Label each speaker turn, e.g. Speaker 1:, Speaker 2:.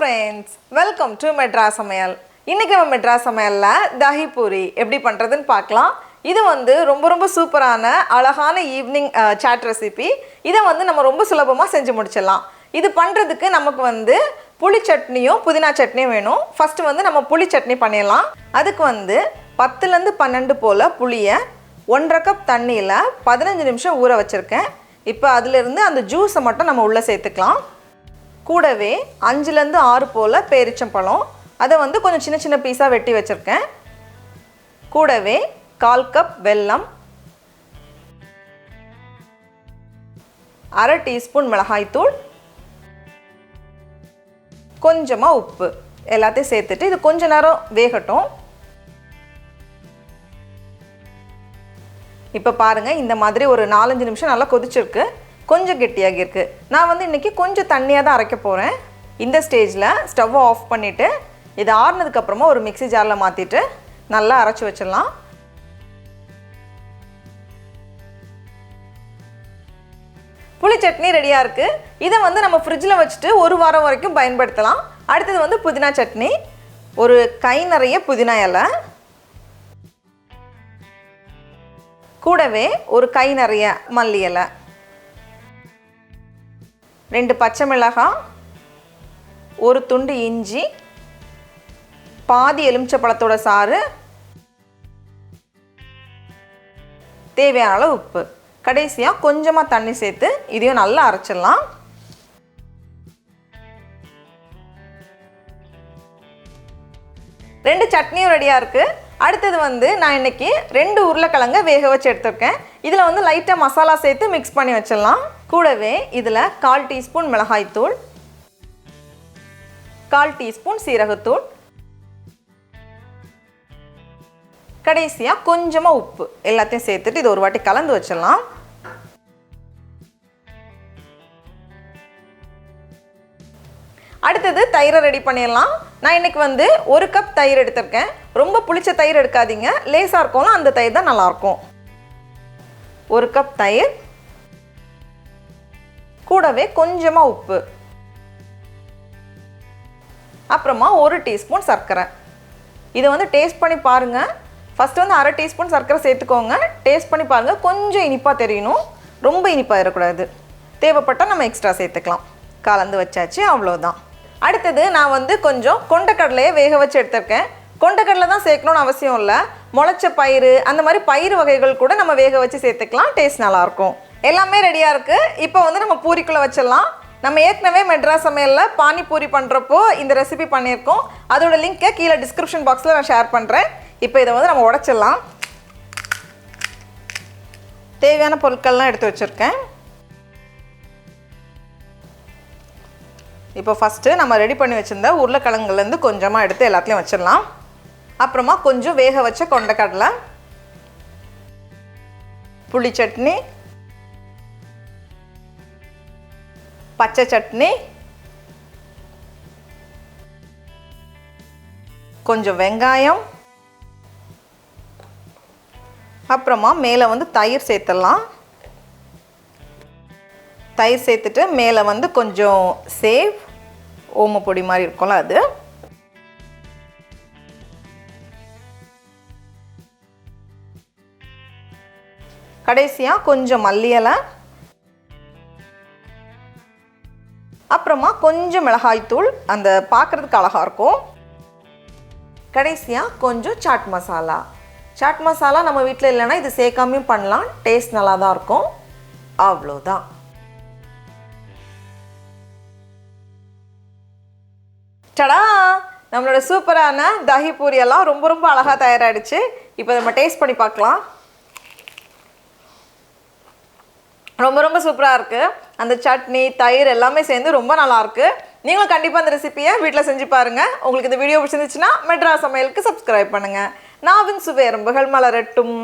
Speaker 1: friends, welcome to Madras Samayal. இன்னைக்கு நம்ம Madras Samayalல Dahi Puri எப்படி பண்றதுன்னு பார்க்கலாம். இது வந்து ரொம்ப சூப்பரான அழகான ஈவினிங் சாட் ரெசிபி. இதை வந்து நம்ம ரொம்ப சுலபமா செஞ்சு முடிச்சிடலாம். இது பண்றதுக்கு நமக்கு வந்து புளி சட்னியும் புதினா சட்னியும் வேணும். ஃபர்ஸ்ட் வந்து நம்ம புளி சட்னி பண்ணிடலாம். அதுக்கு வந்து 10 ல இருந்து 12 போல புளியை 1/2 கப் தண்ணியில 15 நிமிஷம் ஊற வச்சிருக்கேன். இப்போ அதில இருந்து அந்த ஜூஸை மட்டும் நம்ம உள்ள சேர்த்துக்கலாம். கூடவே 5 ல இருந்து 6 போல பேரிச்சம்பழம், அதை வந்து கொஞ்சம் சின்ன பீஸா வெட்டி வச்சிருக்கேன். கூடவே 1/4 கப் வெல்லம், 1/2 டீஸ்பூன் மிளகாய் தூள், கொஞ்சமா உப்பு எல்லாத்தையும் சேர்த்துட்டு இது கொஞ்ச நேரம் வேகட்டும். இப்போ பாருங்க, இந்த மாதிரி ஒரு 4-5 நிமிஷம் நல்லா கொதிச்சிருக்கு. கொஞ்சம் கெட்டியாகி இருக்கு. நான் வந்து இன்னைக்கு கொஞ்சம் தண்ணியாக தான் அரைக்க போகிறேன். இந்த ஸ்டேஜில் ஸ்டவ்வை ஆஃப் பண்ணிவிட்டு இது ஆறுனதுக்கு அப்புறமா ஒரு மிக்ஸி ஜாரில் மாற்றிட்டு நல்லா அரைச்சி வச்சிடலாம். புளி சட்னி ரெடியாக இருக்குது. இதை வந்து நம்ம ஃப்ரிட்ஜில் வச்சுட்டு 1 வாரம் வரைக்கும் பயன்படுத்தலாம். அடுத்தது வந்து புதினா சட்னி. ஒரு கை நிறைய புதினா இலை, கூடவே ஒரு கை நிறைய மல்லி இலை, 2 பச்சை மிளகாய், ஒரு துண்டு இஞ்சி, பாதி எலுமிச்சப்பழத்தோட சாறு, தேவையான அளவு உப்பு, கடைசியாக கொஞ்சமாக தண்ணி சேர்த்து இதையும் நல்லா அரைச்சிடலாம். ரெண்டு சட்னியும் ரெடியாக இருக்குது. அடுத்தது வந்து நான் இன்னைக்கு 2 உருளைக்கிழங்க வேக வச்சு எடுத்துருக்கேன். இதில் வந்து லைட்டாக மசாலா சேர்த்து மிக்ஸ் பண்ணி வச்சிடலாம். கூடவே இதில் 1/4 டீஸ்பூன் மிளகாய்த்தூள், 1/4 டீஸ்பூன் சீரகத்தூள், கடைசியாக கொஞ்சமாக உப்பு எல்லாத்தையும் சேர்த்துட்டு இது ஒரு வாட்டி கலந்து வச்சிடலாம். அடுத்தது தயிரை ரெடி பண்ணிடலாம். நான் இன்னைக்கு வந்து 1 கப் தயிர் எடுத்திருக்கேன். ரொம்ப புளிச்ச தயிர் எடுக்காதீங்க, லேசாக இருக்கும்ல அந்த தயிர் தான் நல்லாயிருக்கும். 1 கப் தயிர், கூடவே கொஞ்சமாக உப்பு, அப்புறமா 1 டீஸ்பூன் சர்க்கரை. இதை வந்து டேஸ்ட் பண்ணி பாருங்கள். ஃபஸ்ட்டு வந்து 1/2 டீஸ்பூன் சர்க்கரை சேர்த்துக்கோங்க. டேஸ்ட் பண்ணி பாருங்கள். கொஞ்சம் இனிப்பாக தெரியணும், ரொம்ப இனிப்பாக இருக்கக்கூடாது. தேவைப்பட்டால் நம்ம எக்ஸ்ட்ரா சேர்த்துக்கலாம். கலந்து வச்சாச்சு, அவ்வளோதான். அடுத்தது நான் வந்து கொஞ்சம் கொண்டக்கடலையை வேக வச்சு எடுத்திருக்கேன். கொண்டக்கடலை தான் சேர்க்கணும்னு அவசியம் இல்லை. முளைச்ச பயிறு, அந்த மாதிரி பயிறு வகைகள் கூட நம்ம வேக வச்சு சேர்த்துக்கலாம். டேஸ்ட் நல்லாயிருக்கும். எல்லாமே ரெடியாக இருக்குது. இப்போ வந்து நம்ம பூரிக்குள்ளே வச்சிடலாம். நம்ம ஏற்கனவே மெட்ராஸ் சமையலில் பானி பூரி பண்ணுறப்போ இந்த ரெசிபி பண்ணியிருக்கோம். அதோட லிங்க்கை கீழே டிஸ்கிரிப்ஷன் பாக்ஸில் நான் ஷேர் பண்ணுறேன். இப்போ இதை வந்து நம்ம உடைச்சிடலாம். தேவையான பொருட்கள்லாம் எடுத்து வச்சுருக்கேன். இப்போ ஃபஸ்ட்டு நம்ம ரெடி பண்ணி வச்சுருந்த உருளைக்கிழங்குலேருந்து கொஞ்சமாக எடுத்து எல்லாத்துலேயும் வச்சிடலாம். அப்புறமா கொஞ்சம் வேக வச்ச கொண்டக்கடலை, புளி சட்னி, பச்சை சட்னி, கொஞ்சம் வெங்காயம், அப்புறமா மேலே வந்து தயிர் சேர்த்துடலாம். தயிர் சேர்த்துட்டு மேலே வந்து கொஞ்சம் சேவ், ஓமப்பொடி மாதிரி இருக்கும்ல அது, கடைசியாக கொஞ்சம் மல்லி இலை, அப்புறமா கொஞ்சம் மிளகாய்த்தூள், அந்த பார்க்குறதுக்கு அழகாக இருக்கும். கடைசியாக கொஞ்சம் சாட் மசாலா. சாட் மசாலா நம்ம வீட்டில் இல்லைன்னா இது சேர்க்காமையும் பண்ணலாம். டேஸ்ட் நல்லா தான் இருக்கும். அவ்வளோதான். டடா, நம்மளோட சூப்பரான தஹி பூரி எல்லாம் ரொம்ப அழகாக தயாராகிடுச்சு. இப்போ நம்ம டேஸ்ட் பண்ணி பார்க்கலாம். ரொம்ப சூப்பராக இருக்குது. அந்த சட்னி, தயிர் எல்லாமே சேர்ந்து ரொம்ப நல்லாயிருக்கு. நீங்களும் கண்டிப்பாக அந்த ரெசிபியை வீட்டில் செஞ்சு பாருங்கள். உங்களுக்கு இந்த வீடியோ பிடிச்சிருந்துச்சுன்னா மெட்ராஸ் சமையலுக்கு சப்ஸ்கிரைப் பண்ணுங்கள். நாவின் சுவை எறும்புகள் மலரட்டும்.